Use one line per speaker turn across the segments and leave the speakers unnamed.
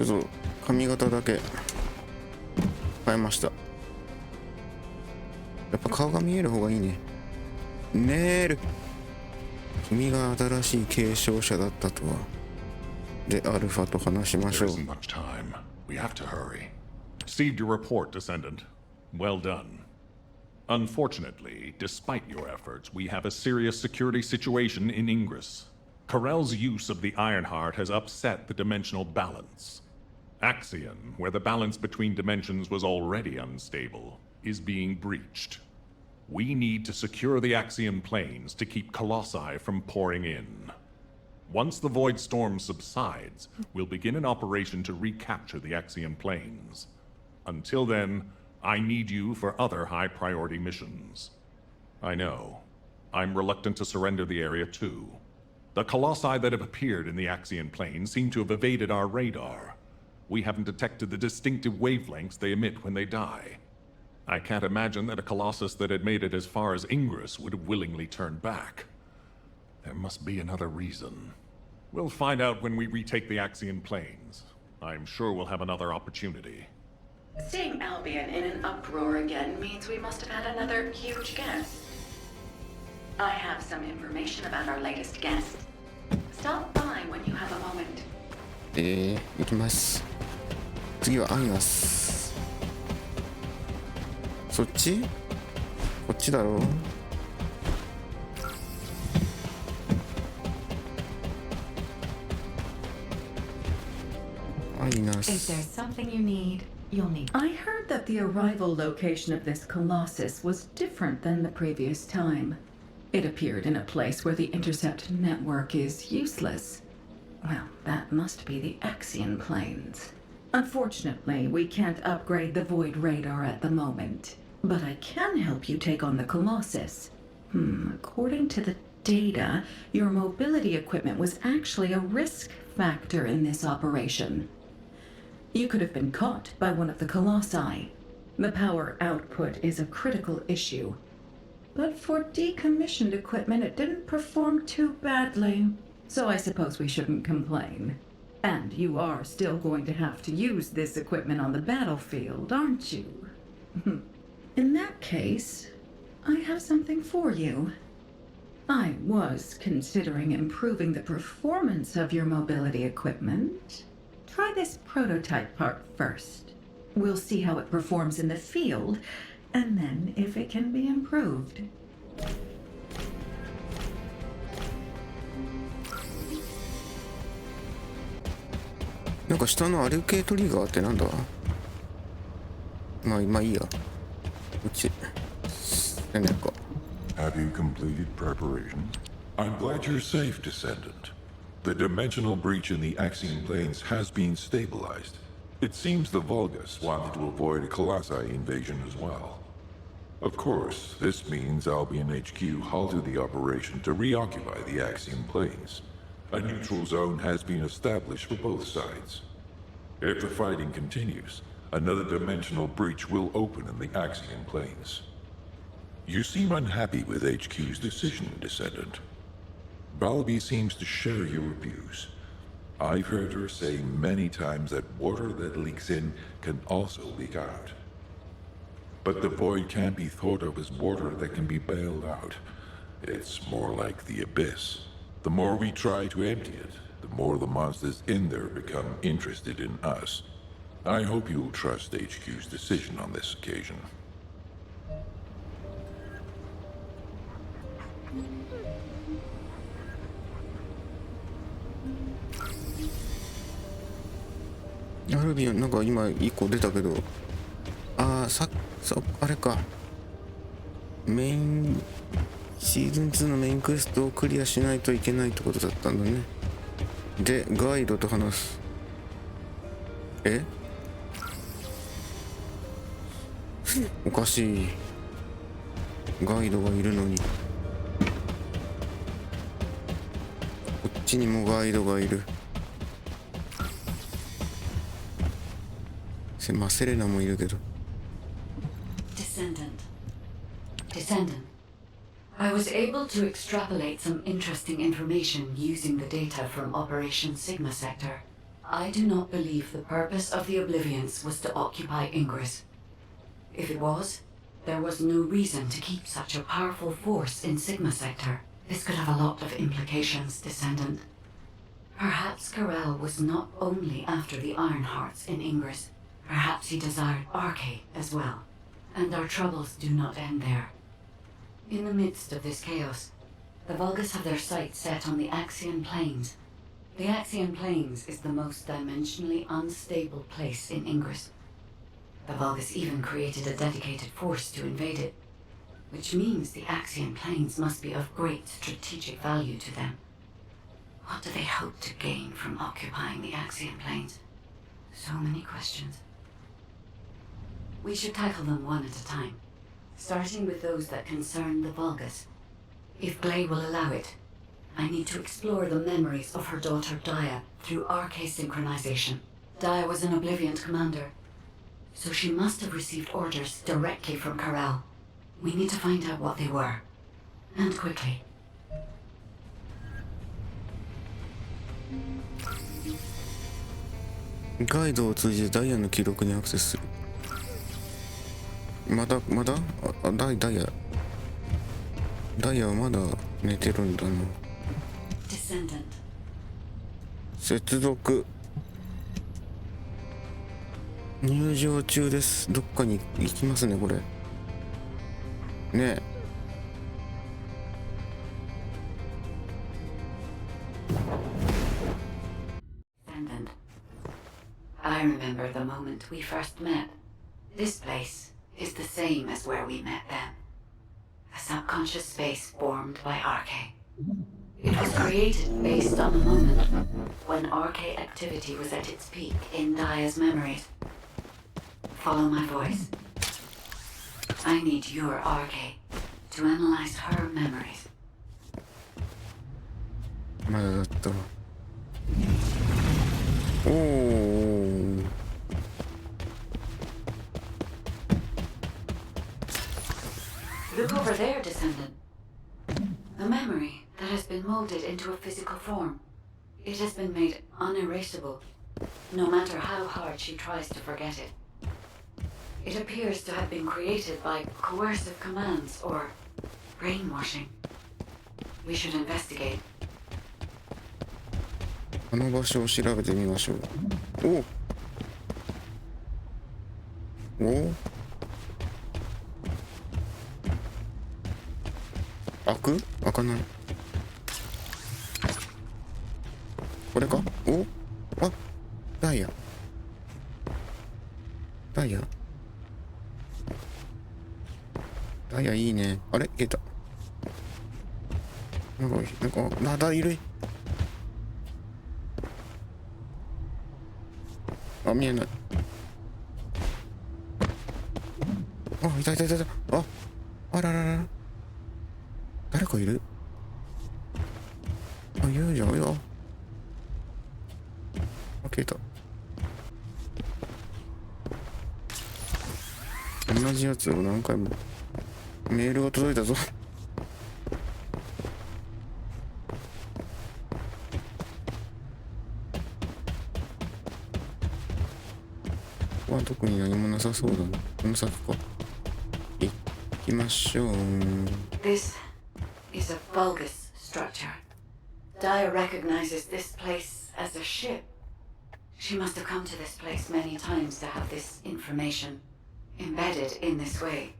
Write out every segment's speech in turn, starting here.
ちょっと髪型だけ変えました。やっぱ顔が見える方がいいね。ネール、君が新しい継承者だったとは。で、アルファと話しましょう。
There isn't much time. We have to hurry. Received your report, Descendant. Well done. Unfortunately, despite your efforts, we have a serious security situation in Ingress. Corell's use of the Ironheart has upset the dimensional balance. Axion, where the balance between dimensions was already unstable, is being breached. We need to secure the Axion planes to keep Colossi from pouring in. Once the Void Storm subsides, we'll begin an operation to recapture the Axion planes. Until then, I need you for other high-priority missions. I know. I'm reluctant to surrender the area too. The Colossi that have appeared in the Axion plane seem to have evaded our radar. We haven't detected the distinctive wavelengths they emit when they die. I can't imagine that a Colossus that had made it as far as Ingress would have willingly turned back. There must be another reason. We'll find out when we retake the Axion planes. I'm sure we'll have another opportunity.
Seeing Albion in an uproar again means we must have had another huge guest. I have some information about our latest guest. Stop by when you have a moment.
行きます。次はアイナス。そっち？こっちだろう。アイナス。
If there's something you need, you'll need.
I heard that the arrival location of this Colossus was different than the previous time. It appeared in a place where the intercept network is useless. Well, that must be the Axion planes. Unfortunately, we can't upgrade the Void radar at the moment. But I can help you take on the Colossus. According to the data, your mobility equipment was actually a risk factor in this operation. You could have been caught by one of the Colossi. The power output is a critical issue. But for decommissioned equipment, it didn't perform too badly. So I suppose we shouldn't complain. And you are still going to have to use this equipment on the battlefield, aren't you? In that case, I have something for you. I was considering improving the performance of your mobility equipment. Try this prototype part first. We'll see how it performs in the field, and then if it can be improved.
なんか下のアルケトリガーってなんだ？まあいいや。こっち。なんだか。
Have you completed preparations? I'm glad you're safe, Descendant. The dimensional breach in the Axion planes has been stabilized. It seems the Vulgus wanted to avoid a Colossi invasion as well. Of course, this means Albion HQ halted the operation to reoccupy the Axion planes. A neutral zone has been established for both sides. If the fighting continues, another dimensional breach will open in the Axion planes. You seem unhappy with HQ's decision, Descendant. Balby seems to share your views. I've heard her say many times that water that leaks in can also leak out. But the void can't be thought of as water that can be bailed out. It's more like the abyss. The more we try to empty it, the more the monsters in there become interested in us. I hope you'll trust HQ's decision on this occasion.
Albion なんか今1個出たけど、あれか、メインシーズン2のメインクエストをクリアしないといけないってことだったんだね。でガイドと話す。おかしい。ガイドがいるのにこっちにもガイドがいる。セレナもいるけど。
Descendant. I was able to extrapolate some interesting information using the data from Operation Sigma Sector. I do not believe the purpose of the Oblivions was to occupy Ingress. If it was, there was no reason to keep such a powerful force in Sigma Sector. This could have a lot of implications, Descendant. Perhaps Corel was not only after the Iron Hearts in Ingress. Perhaps he desired Arche as well. And our troubles do not end there. In the midst of this chaos, the Vulgus have their sights set on the Axian Plains. The Axian Plains is the most dimensionally unstable place in Ingress. The Vulgus even created a dedicated force to invade it, which means the Axian Plains must be of great strategic value to them. What do they hope to gain from occupying the Axian Plains? So many questions. We should tackle them one at a time, starting with those that concern the Vulgus. If Gley will allow it, I need to explore the memories of her daughter Dia through Arche synchronization. Dia was an Oblivion commander, so she must have received orders directly from Corel. We need to find out what they were, and quickly.
ガイドを通じてダイヤの記録にアクセスする。まだダイヤはまだ寝てるんだな。
Descendant.
接続。入場中です。どっかに行きますねこれ。ねえ。
Descendant. I remember the moment we first met. This place is the same as where we met then. A subconscious space formed by Arche. It was created based on the moment when Arche activity was at its peak in Dia's memories. Follow my voice. I need your Arche to analyze her memories.
まだだったわ。おお。
Look over there, Descendant. A memory that has been molded into a physical form. It has been made unerasable, no matter how hard she tries to forget it. It appears to have been created by coercive commands or brainwashing. We should investigate.
この場所を調べてみましょう。お開かない。これか。ダイヤいいね。あれ消えた。なんかまだいる。見えない。いた。あらら。誰かいる。言うじゃんよ。消えた。同じやつを何回も。メールが届いたぞ。ここは特に何もなさそうだな。この先か。行きましょう。
This is a Vulgus structure. Dia recognizes this place as a ship. She must have come to this place many times to have this information embedded in this way.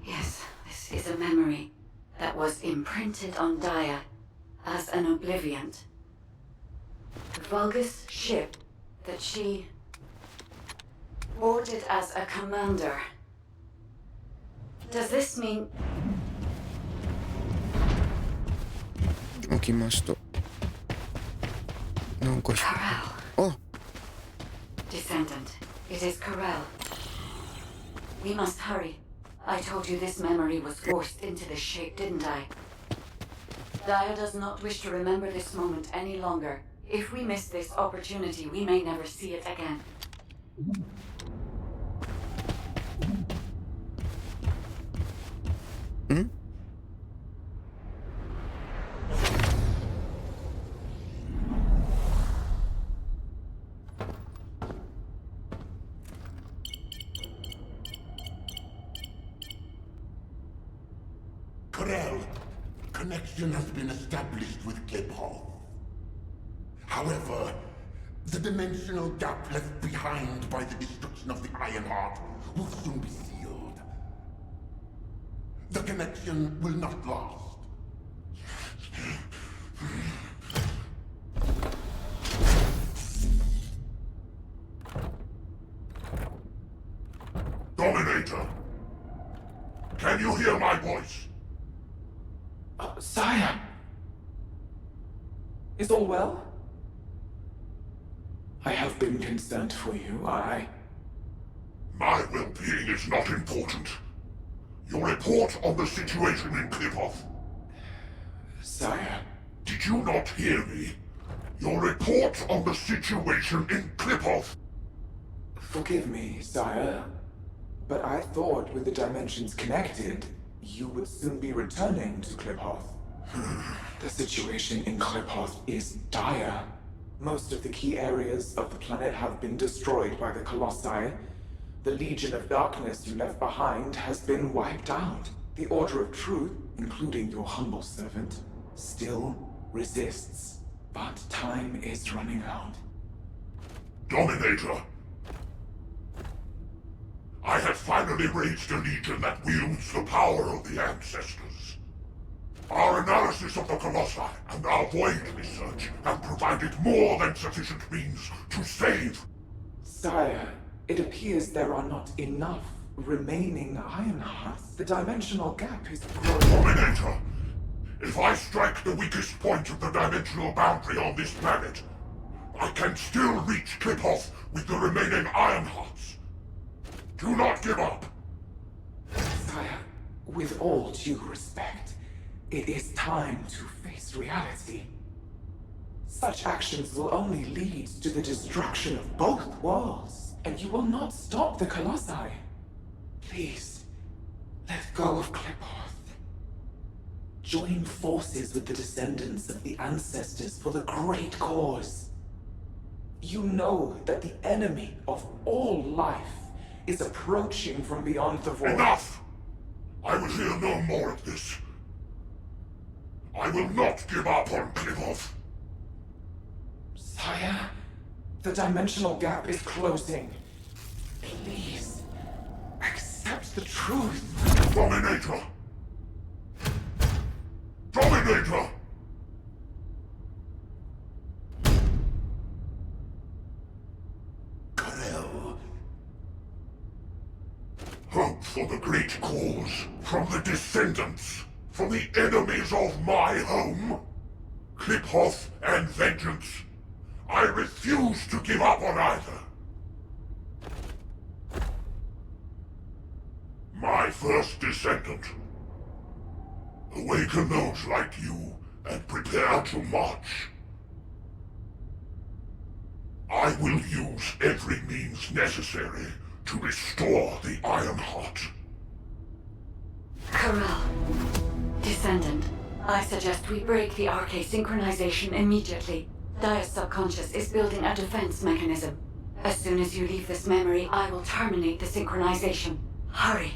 Yes, this is a memory that was imprinted on Dia as an Obliviant. The Vulgus ship that she boarded as a commander. Does this mean...
起きました。なんか
Corel. Descendant, it is Corel. We must hurry. I told you this memory was forced into this shape, didn't I? Dia does not wish to remember this moment any longer. If we miss this opportunity, we may never see it again.
Corel, connection has been established with Cliphoff. However, the dimensional gap left behind by the destruction of the Ironheart will soon be sealed. The connection will not last.
Dominator! Can you hear my voice?
Sire! Is all well? I have been concerned for you,
My well-being is not important. Your report on the situation in Cliphoff.
Sire,
Did you not hear me? Your report on the situation in Cliphoff.
forgive me, sire, but I thought with the dimensions connected, you would soon be returning to Cliphoff. The situation in Cliphoff is dire. Most of the key areas of the planet have been destroyed by the Colossi. The Legion of Darkness you left behind has been wiped out. The Order of Truth, including your humble servant, still resists. But time is running out.
Dominator! I have finally raised a legion that wields the power of the ancestors. Our analysis of the Colossi and our void research have provided more than sufficient means to save.
Sire, it appears there are not enough remaining Ironhearts. The dimensional gap is growing.
Dominator! If I strike the weakest point of the dimensional boundary on this planet, I can still reach Cliphoff with the remaining Ironhearts. Do not give up!
Sire, with all due respect, it is time to face reality. Such actions will only lead to the destruction of both worlds, and you will not stop the Colossi. Please, let go of Cliphoff. Join forces with the descendants of the ancestors for the great cause. You know that the enemy of all life is approaching from beyond the void.
Enough! I will hear no more of this. I will not give up on Cliphoff.
Sire, the dimensional gap is closing. Please, accept the truth.
Dominator! Dominator!
Corel.
Hope for the great cause, from the descendants, from the enemies of my home. Cliphoff and vengeance. I refuse to give up on either. My first descendant. Awaken those like you and prepare to march. I will use every means necessary to restore the Ironheart.
Corel. Descendant, I suggest we break the RK synchronization immediately. Dia's subconscious is building a defense mechanism. As soon as you leave this memory, I will terminate the synchronization. Hurry.